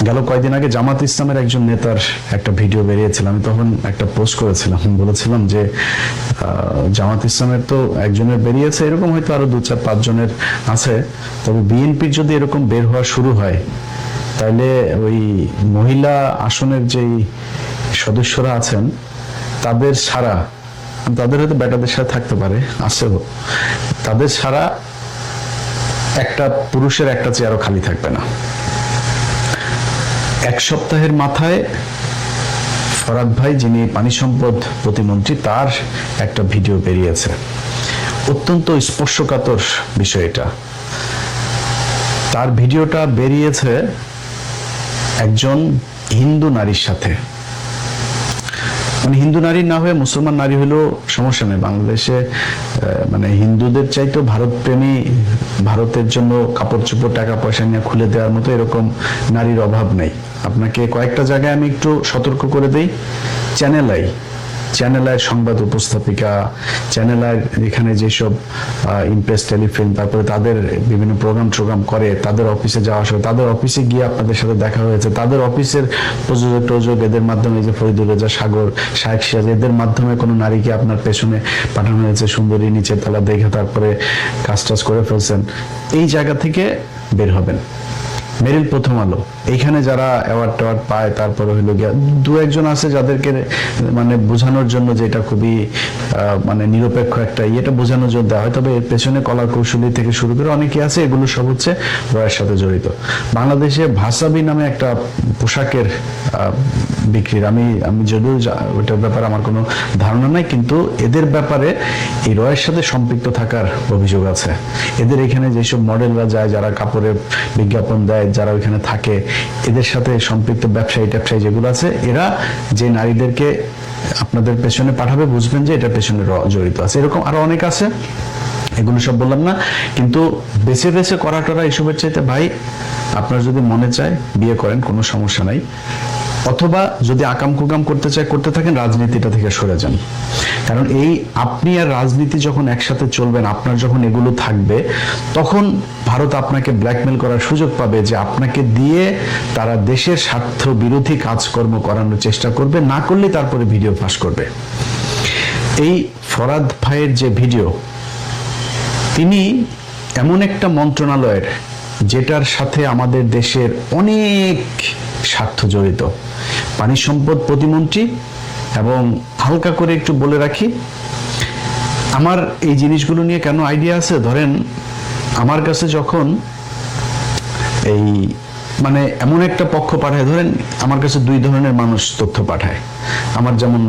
গেল কয়েকদিন আগে জামাত ইসলামের একজন নেতার একটা ভিডিও বেরিয়েছিল। আমি তখন একটা পোস্ট করেছিলাম, বলেছিলাম যে জামাত ইসলামের তো একজনের বেরিয়েছে, এরকম হয়তো আরো 2-4-5 জনের আছে, তবে বিএনপির যদি এরকম বের হওয়া শুরু হয় তাহলে ওই মহিলা আসনের যেই সদস্যরা আছেন তাদের ছাড়া, তাদের হয়তো বেটাদের সাথে থাকতে পারে, আসেও, তাদের ছাড়া একটা পুরুষের একটা চেয়ারও খালি থাকবে না। এক সপ্তাহের মাথায় ফরাদ ভাই, যিনি পানি সম্পদ প্রতিমন্ত্রী, তার একটা ভিডিও বেরিয়েছে। অত্যন্ত স্পর্শকাতর বিষয় এটা। তার ভিডিওটা বেরিয়েছে একজন হিন্দু নারীর সাথে। মানে হিন্দু নারী না হয়ে মুসলমান নারী হলেও সমস্যা নেই। বাংলাদেশে মানে হিন্দুদের চাইতো ভারত প্রেমী, ভারতের জন্য কাপড় চোপড় টাকা পয়সা নিয়ে খুলে দেওয়ার মতো এরকম নারীর অভাব নেই। আপনাকে কয়েকটা জায়গায় আমি একটু সতর্ক করে দেই। চ্যানেল আইয়ের সংবাদ উপস্থাপিকা, চ্যানেল আইয়ের এখানে যেসব ইমপ্রেস টেলিফিল্ম, তারপরে তাদের বিভিন্ন প্রোগ্রাম করে, তাদের অফিসে যাওয়া আসা, তাদের অফিসে গিয়ে আপনাদের সাথে দেখা হয়েছে, তাদের অফিসের প্রযোজক এদের মাধ্যমে, যে ফরিদুল রেজা সাগর, শাহেক সিরাজ, এদের মাধ্যমে কোনো নারীকে আপনার পেছনে পাঠানো হয়েছে, সুন্দরী নিচের তলা দেখে তারপরে কাজ করে ফেলছেন। এই জায়গা থেকে বের হবেন। মেরিল প্রথম আলো, এইখানে যারা অ্যাওয়ার্ড পায়, তারপরে হইলো গিয়া 2-1 আছে যাদেরকে মানে বোঝানোর জন্য, যেটা খুবই মানে নিরপেক্ষ একটা এটা বোঝানোর জন্য দেওয়া হয়, তবে এর পেছনে কলা কৌশলী থেকে শুরু করে অনেকে আছে, এগুলো সব হচ্ছে রয়ের সাথে জড়িত। বাংলাদেশে ভাসাবি নামে একটা পোশাকের বিক্রির, আমি যদিও ওইটার ব্যাপারে আমার কোনো ধারণা নাই, কিন্তু এদের ব্যাপারে এই রয়ের সাথে সম্পৃক্ত থাকার অভিযোগ আছে। এদের এখানে যেসব মডেলরা যায়, যারা কাপড়ের বিজ্ঞাপন দেয়, যারা ওইখানে থাকে, এদের সাথে সম্পৃক্ত ব্যবসায়ী যেগুলো আছে, এরা যে নারীদেরকে আপনাদের পেছনে পাঠাবে, বুঝবেন যে এটার পেছনে জড়িত আছে। এরকম আরো অনেক আছে, এগুলো সব বললাম না। কিন্তু বেছে বেছে করাটা এসবের চাইতে, ভাই আপনার যদি মনে চায় বিয়ে করেন, কোনো সমস্যা নাই, অথবা যদি আকাম কুকাম করতে থাকেন, রাজনীতিটা থেকে সরে যান। কারণ এই আপনি আর রাজনীতি যখন একসাথে চলবেন, আপনার যখন এগুলো থাকবে, তখন ভারত আপনাকে ব্ল্যাকমেল করার সুযোগ পাবে, যে আপনাকে দিয়ে তারা দেশের স্বার্থ বিরোধী কাজকর্ম করানোর চেষ্টা করবে, না করলে তারপরে ভিডিও ফাঁস করবে। এই ফরাদ ভাইয়ের যে ভিডিও, তিনি এমন একটা মন্ত্রণালয়ের যেটার সাথে আমাদের দেশের অনেক স্বার্থ জড়িত, পানি সম্পদ প্রতিমন্ত্রী। এবং হালকা করে একটু বলে রাখি, আমার এই জিনিসগুলো নিয়ে কেন আইডিয়া আছে, ধরেন আমার কাছে যখন এই মানে এমন একটা পক্ষ পাঠায়, ধরেন আমার কাছে 2 ধরনের মানুষ তথ্য পাঠায়। আমার যেমন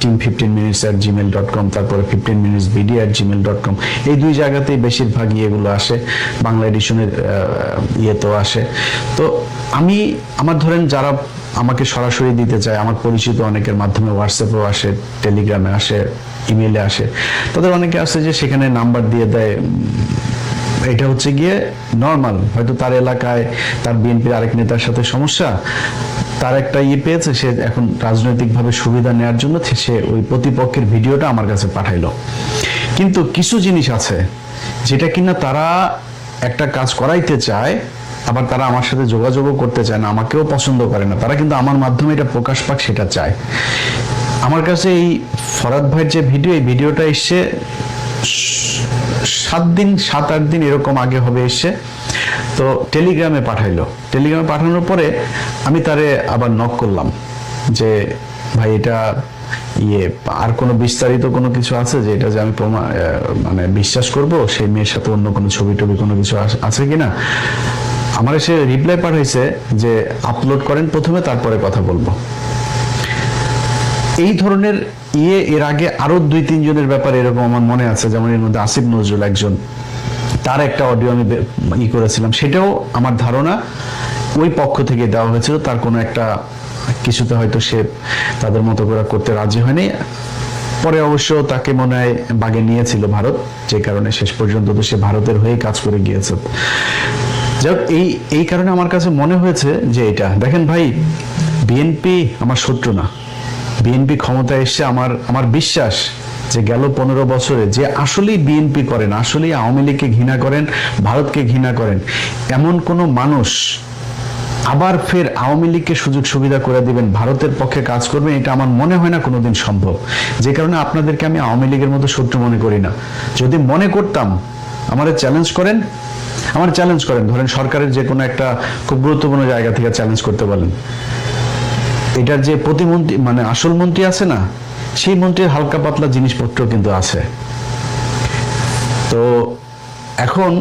team15minutes@gmail.com, তারপরে 15minutesbd@gmail.com, এই 2 জায়গাতেই বেশিরভাগই এগুলো আসে, বাংলা এডিশনের ইয়েতেও আসে। তো আমার ধরেন যারা আমাকে সরাসরি দিতে চায়, আমার পরিচিত অনেকের মাধ্যমে হোয়াটসঅ্যাপেও আসে, টেলিগ্রামে আসে, ইমেইলে আসে, তাদের অনেকে আছে যে সেখানে নাম্বার দিয়ে দেয়। এটা হচ্ছে গিয়ে নর্মাল, হয়তো তার এলাকায় তার বিএনপির আরেক নেতার সাথে সমস্যা, তার একটা পেয়েছে, সে এখন রাজনৈতিকভাবে সুবিধা নেওয়ার জন্য সে ওই প্রতিপক্ষের ভিডিওটা আমার কাছে পাঠাইলো। কিন্তু কিছু জিনিস আছে যেটা কিনা তারা একটা কাজ করাইতে চায়, আবার তারা আমার সাথে যোগাযোগও করতে চায় না, আমাকেও পছন্দ করে না, তারা কিন্তু আমার মাধ্যমে এটা প্রকাশ পাক সেটা চায়। আমার কাছে এই ফরাদ ভাইয়ের যে এই ভিডিওটা এসছে 7-8 দিন এরকম আগে হবে এসছে। তো টেলিগ্রামে পাঠাইলো। টেলিগ্রামে পাঠানোর পরে আমি তারে আবার নক করলাম যে ভাই, এটা আর কোনো বিস্তারিত কোনো কিছু আছে যে এটা যে আমি মানে বিশ্বাস করব, সেই মেয়ের সাথে অন্য কোনো ছবি টবি কোনো কিছু আছে কিনা। আমার এসে রিপ্লাই পাঠাইছে যে আপলোড করেন প্রথমে, তারপরে কথা বলবো। এই ধরনের এর আগে আরো 2-3 জনের ব্যাপারে এরকম আমার মনে আছে, যেমন এর মধ্যে আসিফ নজরুল একজন, তার একটা অডিও আমি করেছিলাম, সেটাও আমার ধারণা ওই পক্ষ থেকে দেওয়া হয়েছিল। তার কোনো একটা কিছুতে হয়তো সে তাদের মতো করে করতে রাজি হয়নি, পরে অবশ্য তাকে মনে হয় বাগে নিয়েছিল ভারত, যে কারণে শেষ পর্যন্ত তো সে ভারতের হয়ে কাজ করে গিয়েছে। যাই হোক, এই কারণে আমার কাছে মনে হয়েছে যে এটা দেখেন ভাই, বিএনপি আমার শত্রু না, বিএনপি ক্ষমতায় এসছে, আমার বিশ্বাস যে গেল 15 বছরে যে আসলেই বিএনপি করেন, আসলেই আওয়ামী লীগকে ঘৃণা করেন, ভারতকে ঘৃণা করেন, এমন কোন মানুষ আবার ফের আওয়ামী লীগকে সুযোগ সুবিধা করে দিবেন, ভারতের পক্ষে কাজ করবেন, এটা আমার মনে হয় না কোনোদিন সম্ভব। যে কারণে আপনাদেরকে আমি আওয়ামী লীগের মতো শত্রু মনে করি না। যদি মনে করতাম, আমাদের চ্যালেঞ্জ করেন, আমার চ্যালেঞ্জ করেন, ধরেন সরকারের যে কোনো একটা খুব গুরুত্বপূর্ণ জায়গা থেকে চ্যালেঞ্জ করতে বলেন, এটার যে প্রতিমন্ত্রী মানে আসল মন্ত্রী আছে না, সেই মন্ত্রীর হালকা পাতলা জিনিসপত্র কিন্তু আছে। তো এখন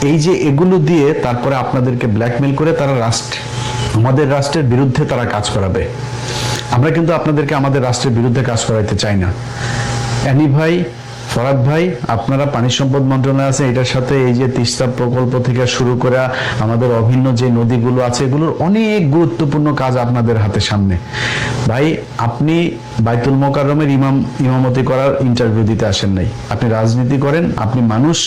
এই যে এগুলো দিয়ে তারপরে আপনাদেরকে ব্ল্যাকমেল করে তারা আমাদের রাষ্ট্রের বিরুদ্ধে তারা কাজ করাবে। আমরা কিন্তু আপনাদেরকে আমাদের রাষ্ট্রের বিরুদ্ধে কাজ করাইতে চাই না। অ্যানি ভাই, ফরাদ ভাই, আপনারা পানি সম্পদ মন্ত্রণালয় আছে, এটার সাথে এই যে তিস্তা প্রকল্প থেকে শুরু করে আমাদের অভিন্ন যে নদীগুলো আছে, এগুলোর অনেক গুরুত্বপূর্ণ কাজ আপনাদের হাতে সামনে। ভাই, আপনি বাইতুল মোকাররমের ইমামতি করার ইন্টারভিউ দিতে আসেন নাই, আপনি রাজনীতি করেন, আপনি মানুষ।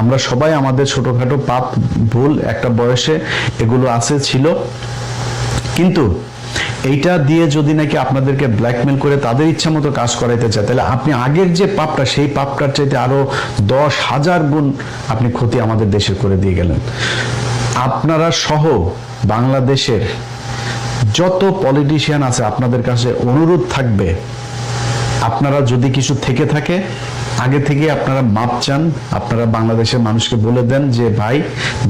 আমরা সবাই আমাদের ছোটখাটো পাপ ভুল একটা বয়সে এগুলো ছিল, কিন্তু এইটা দিয়ে যদি নাকি আপনাদেরকে ব্ল্যাকমেল করে তাদের ইচ্ছা মতো কাজ করাইতে চায়, তাহলে আপনি আগের যে পাপটা, সেই পাপটার চাইতে আরো 10,000 গুণ আপনি ক্ষতি আমাদের দেশে করে দিয়ে গেলেন। আপনারা সহ বাংলাদেশের যত পলিটিশিয়ান আছে, আপনাদের কাছে অনুরোধ থাকবে, আপনারা যদি কিছু থেকে থাকে আগে থেকে আপনারা মাপ চান, আপনারা বাংলাদেশের মানুষকে বলে দেন যে ভাই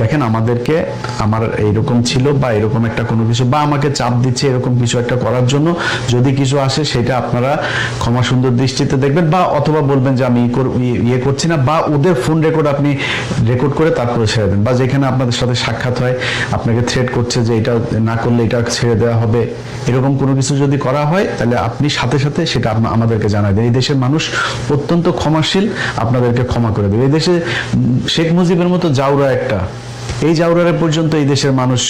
দেখেন আমাদেরকে আমার এইরকম ছিল বা এরকম একটা কোনো কিছু, বা আমাকে চাপ দিচ্ছে এরকম কিছু একটা করার জন্য, যদি কিছু আসে সেটা আপনারা ক্ষমা সুন্দর দৃষ্টিতে দেখবেন, বা অথবা বলবেন যে আমি ইয়ে করছি না, বা ওদের ফোন রেকর্ড আপনি রেকর্ড করে তারপরে ছেড়ে দেন, বা যেখানে আপনাদের সাথে সাক্ষাৎ হয় আপনাকে থ্রেট করছে যে এটা না করলে এটা ছেড়ে দেওয়া হবে, এরকম কোনো কিছু যদি করা হয় তাহলে আপনি সাথে সাথে সেটা আমাদেরকে জানাই দেন। এই দেশের মানুষ অত্যন্ত ক্ষমাশীল, আপনাদেরকে ক্ষমা করে দেবে। এই দেশে শেখ মুজিবের মতো জাউরা একটা, এই জাউরারে পর্যন্ত এই দেশের মানুষ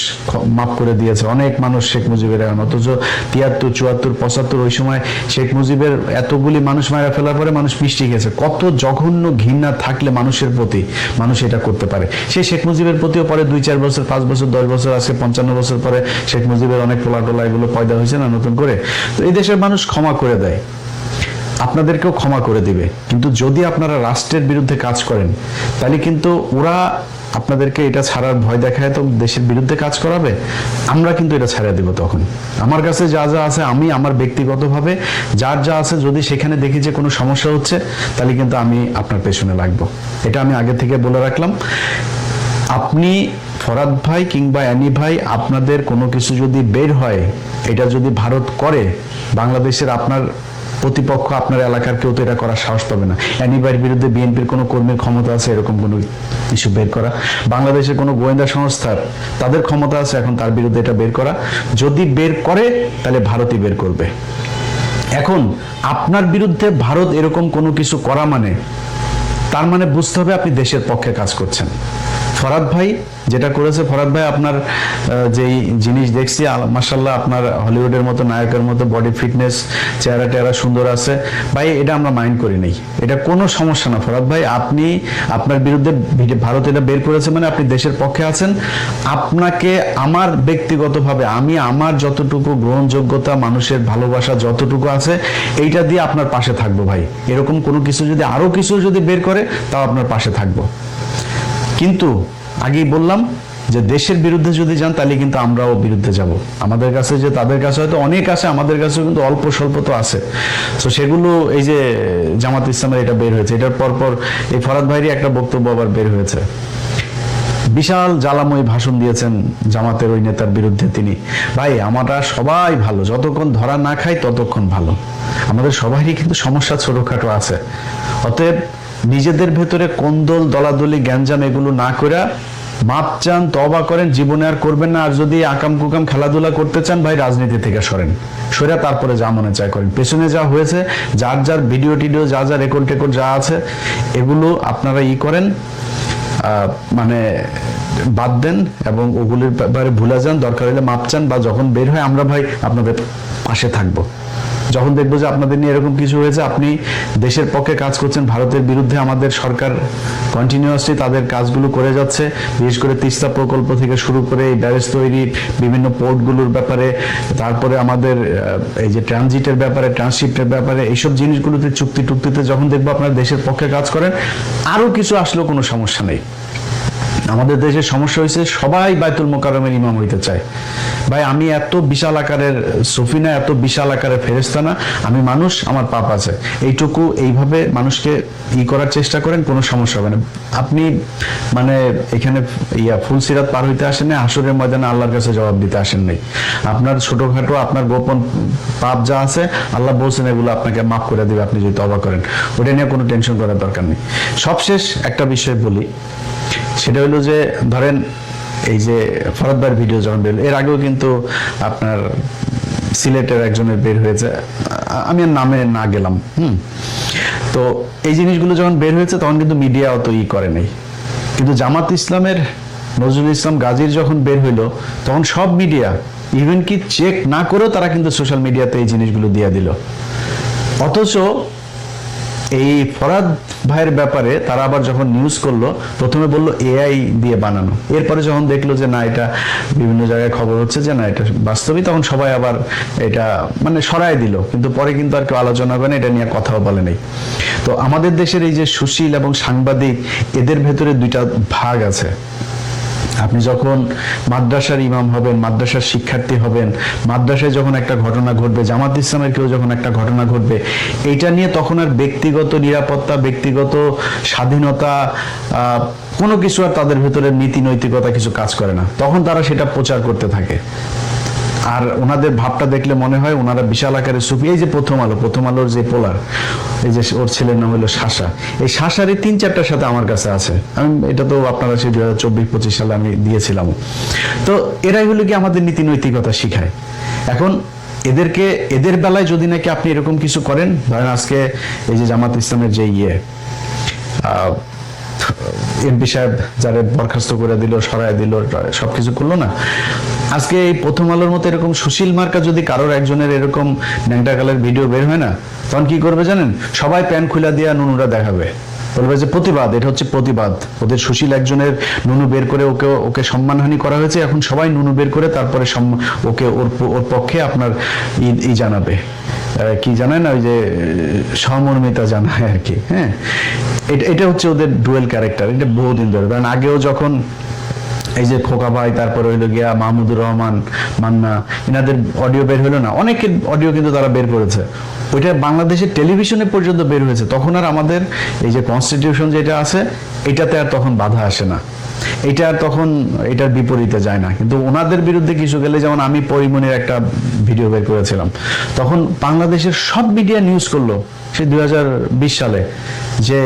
মাফ করে দিয়েছে, অনেক মানুষ শেখ মুজিবের, অথচ 73, 74, 75 ওই সময় শেখ মুজিবের এতগুলি মানুষ মারা ফেলার পরে মানুষ মিষ্টি গেছে। কত জঘন্য ঘৃণা থাকলে মানুষের প্রতি মানুষ এটা করতে পারে। সেই শেখ মুজিবের প্রতিও পরে 2-4 বছর, 5 বছর, 10 বছর, আজকে 55 বছর পরে শেখ মুজিবের অনেক পোলাটোলা এগুলো পয়দা হয়েছে না নতুন করে। তো এই দেশের মানুষ ক্ষমা করে দেয়, আপনাদেরকেও ক্ষমা করে দিবে। কিন্তু যদি আপনারা রাষ্ট্রের বিরুদ্ধে কাজ করেন, তাহলে কিন্তু ওরা আপনাদেরকে এটা ছাড়ার ভয় দেখায়, তো দেশের বিরুদ্ধে কাজ করাবে, আমরা কিন্তু এটা ছাড়া দিব। তখন আমার কাছে যা যা আছে, আমি আমার ব্যক্তিগতভাবে যার যা আছে, যদি সেখানে দেখি যে কোনো সমস্যা হচ্ছে, তাহলে কিন্তু আমি আপনার পেছনে লাগবো। এটা আমি আগে থেকে বলে রাখলাম। আপনি ফরাদ ভাই কিংবা অ্যানি ভাই, আপনাদের কোনো কিছু যদি বের হয়, এটা যদি ভারত করে, বাংলাদেশের আপনার প্রতিপক্ষ, আপনার এলাকার কেউ তো এটা করার সাহস পাবে না। অ্যানি ভাইয়ের বিরুদ্ধে বিএনপির কোনো কর্মীর ক্ষমতা আছে এরকম কোনো কিছু বের করা? বাংলাদেশের কোনো গোয়েন্দা সংস্থার তাদের ক্ষমতা আছে এখন তার বিরুদ্ধে এটা বের করা? যদি বের করে তাহলে ভারতই বের করবে। এখন আপনার বিরুদ্ধে ভারত এরকম কোনো কিছু করা মানে, তার মানে বুঝতে হবে আপনি দেশের পক্ষে কাজ করছেন। ফরাদ ভাই যেটা করেছে, ফরাদ ভাই আপনার যেই জিনিস দেখছি, মাশাআল্লাহ, আপনার হলিউডের মতো নায়কের মতো বডি ফিটনেস, চেহারা টেহারা সুন্দর আছে ভাই, এটা আমরা মাইন্ড করি নাই, এটা কোনো সমস্যা না। ফরাদ ভাই, আপনি আপনার বিরুদ্ধে ভারত এটা বের করেছে মানে আপনি দেশের পক্ষে আছেন। আপনাকে আমার ব্যক্তিগতভাবে, আমি আমার যতটুকু গ্রহণযোগ্যতা, মানুষের ভালোবাসা যতটুকু আছে, এইটা দিয়ে আপনার পাশে থাকবো ভাই। এরকম কোনো কিছু যদি আরো কিছু যদি বের করে, তাও আপনার পাশে থাকবো। কিন্তু আগেই বললাম যে দেশের বিরুদ্ধে যদি যান, তাহলে কিন্তু আমরাও বিরুদ্ধে যাব। আমাদের কাছে যে তাদের কাছে হয়তো অনেক আছে, আমাদের কাছেও কিন্তু অল্প স্বল্প তো আছে। তো সেগুলো, এই যে জামাত ইসলামের এটা বের হয়েছে, এটার পরপর এই ফরাদ ভাইয়েরই একটা বক্তব্য আবার বের হয়েছে, বিশাল জ্বালাময় ভাষণ দিয়েছেন জামাতের ওই নেতার বিরুদ্ধে তিনি। ভাই, আমরা সবাই ভালো, যতক্ষণ ধরা না খাই ততক্ষণ ভালো। আমাদের সবারই কিন্তু সমস্যা ছোটখাটো আছে। অতএব নিজেদের ভেতরে কোন্দল, দলাদলি, গ্যাঞ্জাম এগুলো না করে মাপ চান, তওবা করেন, জীবনে আর করবেন না। আর যদি আকাম কুকাম খেলাধুলা করতে চান ভাই, রাজনীতি থেকে সরে তারপরে যা মনে চায় করেন। পেছনে যা হয়েছে, যার যার ভিডিও টিডিও, যা যা রেকর্ড টেকর্ড যা আছে, এগুলো আপনারা করেন, মানে বাদ দেন এবং ওগুলির ব্যাপারে ভুলে যান। দরকার হলে মাপ চান, বা যখন বের হয় আমরা ভাই আপনাদের পাশে থাকবো। যখন দেখবো যে আপনাদের নিয়ে এরকম কিছু হয়েছে, আপনি দেশের পক্ষে কাজ করছেন, ভারতের বিরুদ্ধে আমাদের সরকার কন্টিনিউয়াসলি তাদের কাজগুলো করে যাচ্ছে, বিশেষ করে তিস্তা প্রকল্প থেকে শুরু করে এই ব্যারেজ তৈরি, বিভিন্ন পোর্টগুলোর ব্যাপারে, তারপরে আমাদের এই যে ট্রানজিটের ব্যাপারে, ট্রান্সশিপ্টের ব্যাপারে, এইসব জিনিসগুলোতে চুক্তি টুক্তিতে যখন দেখবো আপনারা দেশের পক্ষে কাজ করেন, আরো কিছু আসলেও কোনো সমস্যা নেই। আমাদের দেশে সমস্যা হয়েছে, সবাই বাইতুল মোকাররমের ইমাম হইতে চায়। ভাই আমি এত বিশাল আকারের সফিনা, এত বিশাল আকারের ফেরেশতা না, আমি মানুষ, আমার পাপ আছে, এইটুকু এইভাবে মানুষকে করার চেষ্টা করেন, কোনো সমস্যা হবে না। আপনি মানে এখানে ফুলসিরাত পার হইতে আসেন না, হাসরের ময়দানে আল্লাহর কাছে জবাব দিতে আসেন নাই। আপনার ছোটখাটো আপনার গোপন পাপ যা আছে আল্লাহ বলছেন এগুলো আপনাকে মাফ করে দিবে আপনি যদি তওবা করেন, ওটা নিয়ে কোনো টেনশন করার দরকার নেই। সবশেষ একটা বিষয় বলি, সেটা হলো যে ধরেন এই যে ফরহাদ ভাইয়ের ভিডিও যখন বের, এর আগেও কিন্তু আপনার সিলেটের একজনের বের হয়েছে, আমি আর নামে না গেলাম। তো এই জিনিসগুলো যখন বের হয়েছে তখন কিন্তু মিডিয়া অত করে নাই, কিন্তু জামাত ইসলামের নজরুল ইসলাম গাজীর যখন বের হইলো তখন সব মিডিয়া ইভেন কি চেক না করেও তারা কিন্তু সোশ্যাল মিডিয়াতে এই জিনিসগুলো দিয়ে দিল। অথচ এই ফরহাদ ভাইয়ের ব্যাপারে তারা আবার যখন নিউজ করলো, প্রথমে বললো এআই দিয়ে বানানো, এরপরে যখন দেখলো যে না এটা বিভিন্ন জায়গায় খবর হচ্ছে যে না এটা বাস্তবিক, তখন সবাই আবার এটা মানে সরাই দিল, কিন্তু পরে কিন্তু আর কেউ আলোচনা করে না, এটা নিয়ে কথাও বলে নাই। তো আমাদের দেশের এই যে সুশীল এবং সাংবাদিক, এদের ভেতরে দুইটা ভাগ আছে। আপনি যখন মাদ্রাসার ইমাম হবেন, মাদ্রাসার শিক্ষার্থী হবেন, মাদ্রাসায় যখন একটা ঘটনা ঘটবে, জামাত ইসলামের কেউ যখন একটা ঘটনা ঘটবে, এইটা নিয়ে তখন আর ব্যক্তিগত নিরাপত্তা, ব্যক্তিগত স্বাধীনতা কোনো কিছু আর তাদের ভেতরে নীতি নৈতিকতা কিছু কাজ করে না, তখন তারা সেটা প্রচার করতে থাকে। আর ওনাদের ভাবটা দেখলে মনে হয় ওনারা বিশাল আকারে সুফি। এই যে প্রথম আলোর যে পোলার, এই যে ওর ছেলের নাম হলো শাসা, এই শাসারই 3-4টার সাথে আমার কাছে আছে, আমি এটা তো আপনারা সেই 2024-25 সালে আমি দিয়েছিলাম। তো এরাই হলো কি আমাদের নীতি নৈতিকতা শিখায়। এখন এদের বেলায় যদি নাকি আপনি এরকম কিছু করেন, ধরেন আজকে এই যে জামাত ইসলামের যে এমপি সাহেব যারা বরখাস্ত করে দিল, সরাই দিল, সবকিছু করলো না, আজকে এই প্রথম আলোর মতো এরকম সুশীল মার্কা যদি কারোর একজনের এরকম ন্যাংটা কালের ভিডিও বের হয় না, তখন কি করবে জানেন? সবাই প্যান খুলে দিয়ে নুনুরা দেখাবে, বলবে যে প্রতিবাদ, এটা হচ্ছে প্রতিবাদ, ওদের সুশীল একজনের নুনু বের করে ওকে সম্মানহানি করা হয়েছে, এখন সবাই নুনু বের করে তারপরে ওকে ওর পক্ষে আপনার জানাবে, কি জানায় না, ওই যে সহমর্মিতা জানায় আর কি। হ্যাঁ, এটা হচ্ছে ওদের ডুয়েল ক্যারেক্টার, এটা বহুদিন ধরে। কারণ আগেও যখন এই যে খোকা ভাই, তারপরে হইলো গিয়া মাহমুদুর রহমান মান্না, এনাদের অডিও বের হলো না, অনেকের অডিও কিন্তু তারা বের করেছে, ওইটা বাংলাদেশের টেলিভিশনে পর্যন্ত বের হয়েছে, তখন আর আমাদের এই যে কনস্টিটিউশন যেটা আছে এটাতে আর তখন বাধা আসে না, এটা তখন এটার বিপরীতে যায় না। কিন্তু ওনাদের বিরুদ্ধে কিছু গেলে, যেমন আমি পরিমণির একটা ভিডিও বের করেছিলাম, তখন বাংলাদেশের সব মিডিয়া নিউজ করলো সে 2020 সালে যে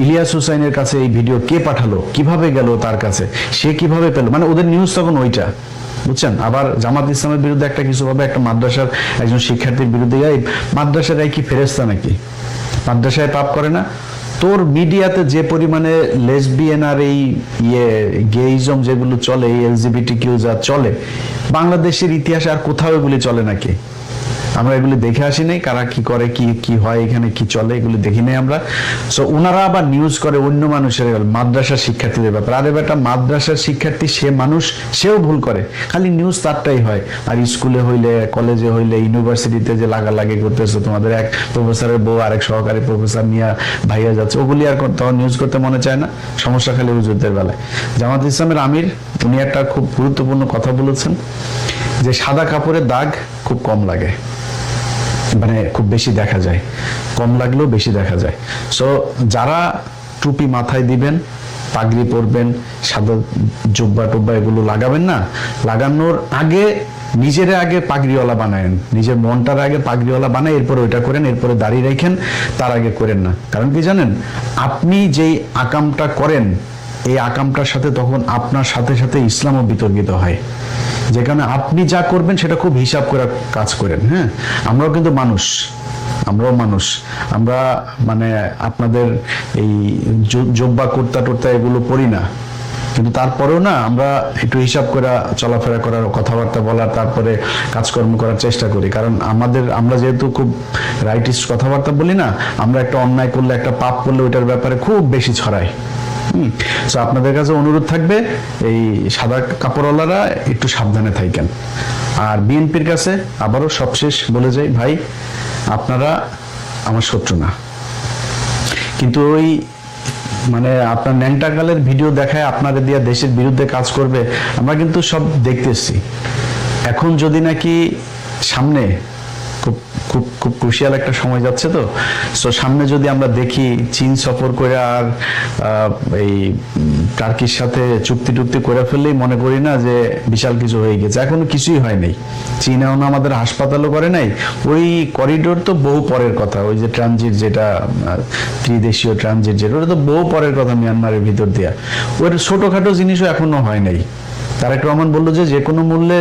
ইলিয়াস হুসাইনের কাছে এই ভিডিও কে পাঠালো, কিভাবে গেল তার কাছে, সে কিভাবে পেল, মানে ওদের নিউজ তখন ওইটা, বুঝছেন। আবার জামাত ইসলামের বিরুদ্ধে একটা কিছু হবে, একটা মাদ্রাসার একজন শিক্ষার্থীর বিরুদ্ধে, মাদ্রাসার কি ফেরেশতা নাকি? মাদ্রাসায় পাপ করে না? তোর মিডিয়াতে যে পরিমাণে লেসবিয়ান আর এই গেইজম যেগুলো চলে, LGBTQ যা চলে, বাংলাদেশের ইতিহাসে আর কোথাও এগুলি চলে নাকি? আমরা এগুলি দেখে আসি নাই, কারা কি করে, কি হয়, এখানে কি চলে, এগুলি দেখি নাই আমরা। সো ওনারা আবার নিউজ করে অন্য মানুষের, মাদ্রাসার শিক্ষার্থীদের ব্যাপারে। আরে বেটা, মাদ্রাসার শিক্ষার্থী সে মানুষ, সেও ভুল করে, খালি নিউজ তারটাই হয়। আর স্কুলে হইলে, কলেজে হইলে, ইউনিভার্সিটিতে যে লাগালাগি করতেছে, তোমাদের এক প্রফেসরের বউ আরেক সহকারী প্রফেসর নিয়ে ভাইয়া যাচ্ছে, ওগুলি আর তখন নিউজ করতে মনে চায় না। সমস্যা খালি হুজুরদের বেলায়। জামাত ইসলামের আমির উনি একটা খুব গুরুত্বপূর্ণ কথা বলেছেন, যে সাদা কাপড়ের দাগ খুব কম লাগে, মানে খুব বেশি দেখা যায়, কম লাগলেও বেশি দেখা যায়। সো যারা টুপি মাথায় দিবেন, পাগড়ি পরবেন, সাদা জুব্বা টুব্বা এগুলো লাগাবেন না, লাগানোর আগে নিজের আগে পাগড়িওয়ালা বানায়েন, নিজের মনটার আগে পাগড়িওয়ালা বানায়, এরপর ওইটা করেন, এরপরে দাড়ি রাখেন, তার আগে করেন না। কারণ কি জানেন, আপনি যেই আকামটা করেন, এই আকামটার সাথে তখন আপনার সাথে সাথে ইসলামও বিতর্কিত হয়, যেখানে আপনি যা করবেন সেটা খুব হিসাব করে কাজ করেন। হ্যাঁ, আমরাও কিন্তু মানুষ, আমরা মানে আপনাদের এই জব্বা কুর্তা টুর্তা এগুলো পরি না, কিন্তু তারপরেও না আমরা একটু হিসাব করে চলাফেরা করার, কথাবার্তা বলার, তারপরে কাজকর্ম করার চেষ্টা করি। কারণ আমরা যেহেতু খুব রাইটিস্ট কথাবার্তা বলি না, আমরা একটা অন্যায় করলে, একটা পাপ করলে ওইটার ব্যাপারে খুব বেশি ছড়াই। তো আপনাদের কাছে অনুরোধ থাকবে, এই সাদা কাপড়ওয়ালারা একটু সাবধানে থাকেন। আর বিএনপির কাছে আবারও সবশেষ বলে যাই, ভাই আপনারা আমার শত্রু না, কিন্তু ওই মানে আপনার ন্যাংটাকালের ভিডিও দেখায় আপনাদের দিয়ে দেশের বিরুদ্ধে কাজ করবে, আমরা কিন্তু সব দেখতেছি। এখন যদি নাকি সামনে খুব খুব খুব ক্রুশিয়াল একটা সময় যাচ্ছে, তো সো সামনে যদি আমরা দেখি চীন সফর করে আর এই টার্কির সাথে চুক্তি টুক্তি করে ফেললেই মনে করি না যে বিশাল কিছু হয়ে গেছে। এখনো কিছুই হয় নাই। চীন এখন আমাদের হাসপাতালও করে নাই। ওই করিডোর তো বহু পরের কথা। ওই যে ট্রানজিট, যেটা ত্রিদেশীয় ট্রানজিট, যেটা ওটা তো বহু পরের কথা মিয়ানমারের ভিতর দিয়া। ওর ছোটখাটো জিনিসও এখনো হয় নাই। তারেক রহমান বললো যে কোনো মূল্যে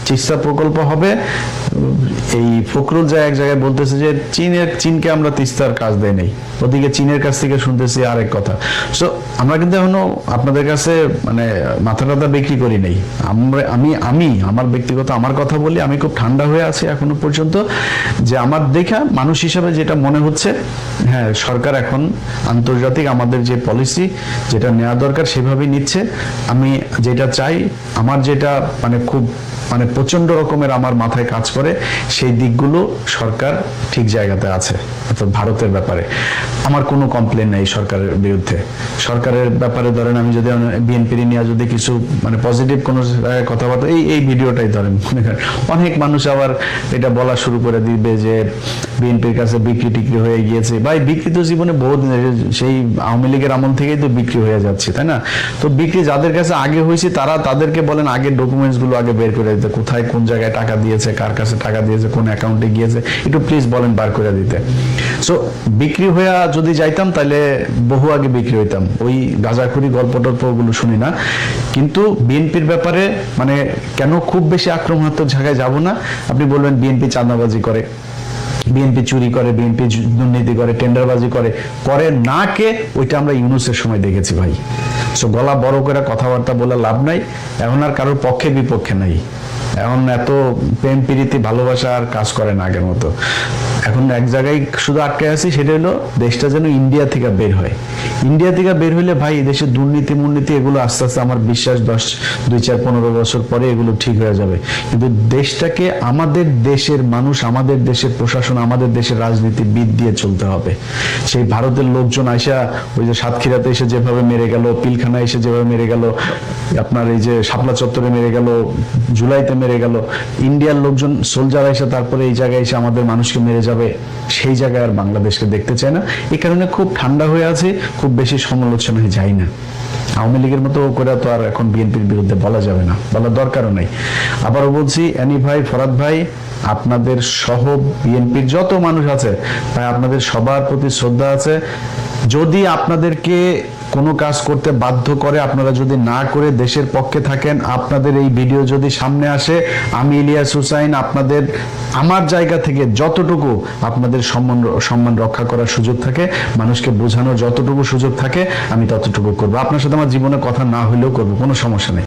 তিস্তা প্রকল্প হবে। এই ফখরুল যা এক জায়গায় বলতেছে যে চীনকে আমরা তিস্তার কাজ দেয় নাই, ওদিকে চীনের কাছ থেকে শুনতেছি আরেক কথা। সো আমরা কিন্তু এখনো আপনাদের কাছে মানে মাথা টাথা বিক্রি করি নাই। আমি আমার ব্যক্তিগত আমার কথা বলি, আমি খুব ঠান্ডা হয়ে আছি এখনো পর্যন্ত। যে আমার দেখা মানুষ হিসাবে যেটা মনে হচ্ছে, হ্যাঁ সরকার এখন আন্তর্জাতিক আমাদের যে পলিসি যেটা নেওয়া দরকার সেভাবেই নিচ্ছে। আমি যেটা চাই, আমার যেটা মানে খুব মানে প্রচন্ড রকমের আমার মাথায় কাজ করে, সেই দিকগুলো সরকার ঠিক জায়গাতে আছে। অর্থাৎ ভারতের ব্যাপারে আমার কোনো কমপ্লেন নেই সরকারের বিরুদ্ধে। সরকারের ব্যাপারে ধরেন আমি যদি বিএনপি নিয়ে যদি কিছু মানে পজিটিভ কোনো কথাবার্তা, এই ভিডিওটাই ধরেন মনে করেন অনেক মানুষ আবার এটা বলা শুরু করে দিবে যে বিএনপির কাছে বিক্রি টিক্রি হয়ে গিয়েছে। ভাই বিক্রি তো জীবনে বহুত, সেই আওয়ামী লীগের আমল থেকেই তো বিক্রি হয়ে যাচ্ছে, তাই না? তো বিক্রি যাদের কাছে আগে হয়েছে তাদেরকে বলেন আগের ডকুমেন্টস গুলো আগে বের করে দিতে, কোথায় কোন জায়গায় টাকা দিয়েছে, কার কাছে টাকা দিয়েছে, কোন অ্যাকাউন্টে গিয়েছে, একটু প্লিজ বলেন বার করে দিতে। সো বিক্রি হয়ে যদি যাইতাম তাহলে বহু আগে বিক্রি হইতাম। ওই গাঁজাখুরি গল্প টল্প ওগুলো শুনি না। কিন্তু বিএনপির ব্যাপারে মানে কেন খুব বেশি আক্রমণাত্মক জায়গায় যাব না। আপনি বলবেন বিএনপি চাঁদাবাজি করে, বিএনপি চুরি করে, বিএনপি দুর্নীতি করে, টেন্ডারবাজি করে না কে, ওইটা আমরা ইউনূসের সময় দেখেছি ভাই। সো গলা বড় করে কথাবার্তা বলে লাভ নাই। এখন আর কারোর পক্ষে বিপক্ষে নাই। এখন এত প্রেম প্রীতি ভালোবাসা আর কাজ করে না আগের মতো। এখন এক জায়গায় শুধু আটকে আছি, সেটা হলো দেশটা যেন ইন্ডিয়া থেকে বের হয়। ইন্ডিয়া থেকে বের হইলে ভাই দেশের দুর্নীতি মুর্নীতি এগুলো আস্তে আস্তে আমার বিশ্বাস 2-4-15 বছর পরে এগুলো ঠিক হয়ে যাবে। কিন্তু দেশটাকে আমাদের দেশের মানুষ, আমাদের দেশের প্রশাসন, আমাদের দেশের রাজনীতিবিদ দিয়ে চলতে হবে। সেই ভারতের লোকজন আইসা ওই যে সাতক্ষীরাতে এসে যেভাবে মেরে গেল, পিলখানা এসে যেভাবে মেরে গেল, আপনার এই যে শাপলা চত্বরে মেরে গেল, জুলাইতে মেরে গেল, ইন্ডিয়ার লোকজন সোলজার এসে তারপরে এই জায়গায় এসে আমাদের মানুষকে মেরে যাবে, সেই জায়গায় আর বাংলাদেশকে দেখতে চায় না। এই কারণে খুব ঠান্ডা হয়ে আছে, খুব বেশি সমালোচনায় যাই না। আওয়ামী লীগের মতো করে তো আর এখন বিএনপির বিরুদ্ধে বলা যাবে না, বলার দরকারও নেই। আবারও বলছি, অ্যানি ভাই, ফরাদ ভাই, আপনাদের সহ বিএনপির যত মানুষ আছে ভাই, আপনাদের সবার প্রতি শ্রদ্ধা আছে। যদি আপনাদেরকে কোনো কাজ করতে বাধ্য করে, আপনারা যদি না করে দেশের পক্ষে থাকেন, আপনাদের এই ভিডিও যদি সামনে আসে, আমি ইলিয়াস হুসাইন আপনাদের আমার জায়গা থেকে যতটুকু আপনাদের সম্মান রক্ষা করার সুযোগ থাকে, মানুষকে বোঝানোর যতটুকু সুযোগ থাকে, আমি ততটুকু করবো। আপনার সাথে আমার জীবনে কথা না হইলেও করবো, কোনো সমস্যা নেই।